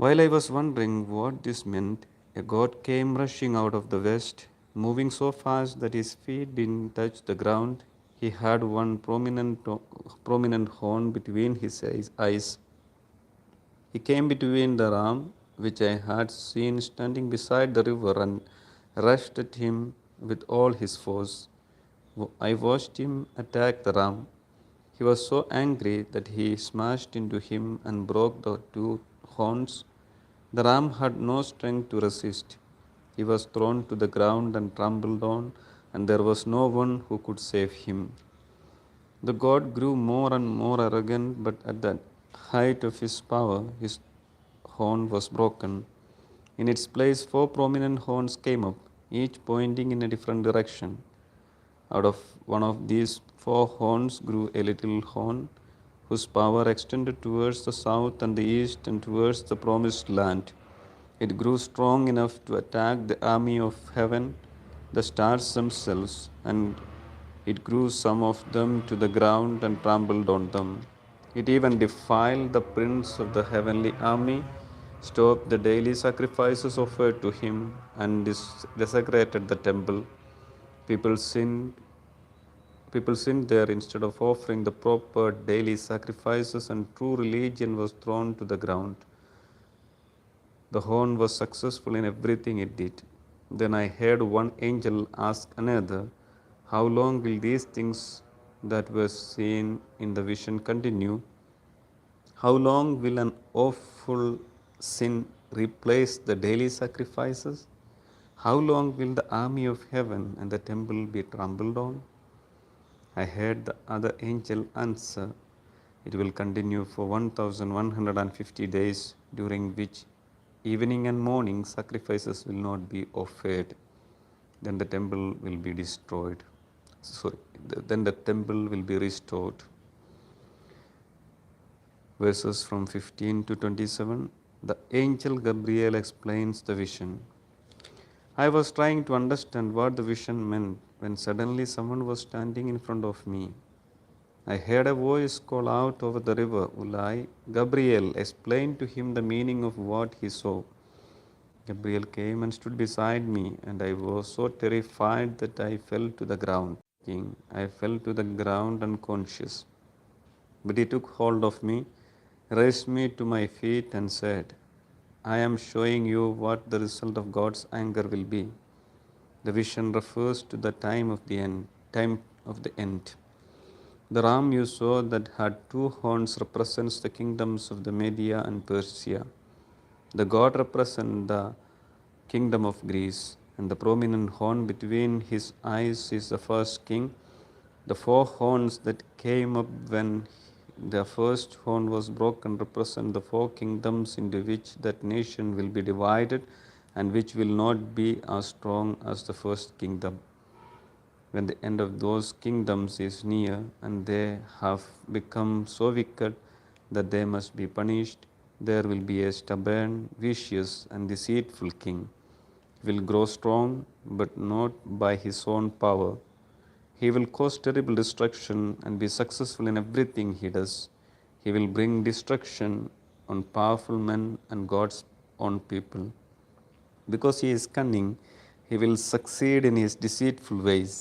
While I was wondering what this meant, a god came rushing out of the west, moving so fast that his feet didn't touch the ground. He had one prominent horn between his eyes. He came between the ram, which I had seen standing beside the river, and rushed at him with all his force. I watched him attack the ram. He was so angry that he smashed into him and broke the two horns. The ram had no strength to resist. He was thrown to the ground and trampled on, and there was no one who could save him. The god grew more and more arrogant, but at the height of his power, his horn was broken. In its place, four prominent horns came up, each pointing in a different direction. Out of one of these four horns grew a little horn, whose power extended towards the south and the east and towards the promised land. It grew strong enough to attack the army of heaven, the stars themselves, and it grew some of them to the ground and trampled on them. It even defiled the prince of the heavenly army, stopped the daily sacrifices offered to him, and desecrated the temple. People sinned People sinned there instead of offering the proper daily sacrifices, and true religion was thrown to the ground. The horn was successful in everything it did. Then I heard one angel ask another, "How long will these things that were seen in the vision continue? How long will an awful sin replace the daily sacrifices? How long will the army of heaven and the temple be trampled on?" I heard the other angel answer, "It will continue for 1150 days, during which evening and morning sacrifices will not be offered. Then the temple will be destroyed. Then the temple will be restored." Verses from 15 to 27. The angel Gabriel explains the vision. I was trying to understand what the vision meant when suddenly someone was standing in front of me. I heard a voice call out over the river, "Ulai, Gabriel, explain to him the meaning of what he saw." Gabriel came and stood beside me, and I was so terrified that I fell to the ground. I fell to the ground unconscious. But he took hold of me, raised me to my feet, and said, "I am showing you what the result of God's anger will be." The vision refers to the time of the end. The ram you saw that had two horns represents the kingdoms of the Media and Persia. The god represents the kingdom of Greece, and the prominent horn between his eyes is the first king. The four horns that came up when the first horn was broken represent the four kingdoms into which that nation will be divided, and which will not be as strong as the first kingdom. When the end of those kingdoms is near, and they have become so wicked that they must be punished, there will be a stubborn, vicious, and deceitful king. He will grow strong, but not by his own power. He will cause terrible destruction and be successful in everything he does. He will bring destruction on powerful men and God's own people. Because he is cunning, he will succeed in his deceitful ways.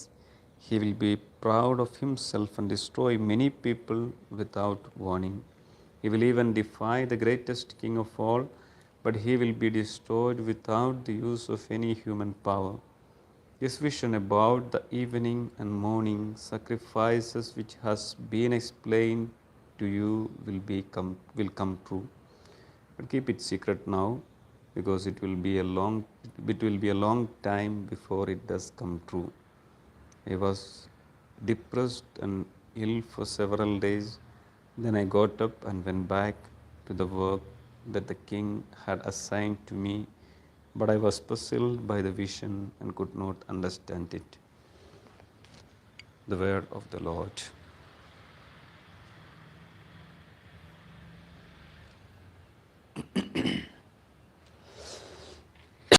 He will be proud of himself and destroy many people without warning. He will even defy the greatest king of all, but he will be destroyed without the use of any human power. This vision about the evening and morning sacrifices, which has been explained to you, will come true. But keep it secret now, because it will be a long time before it does come true. I was depressed and ill for several days. Then I got up and went back to the work that the king had assigned to me, but I was puzzled by the vision and could not understand it. The word of the Lord.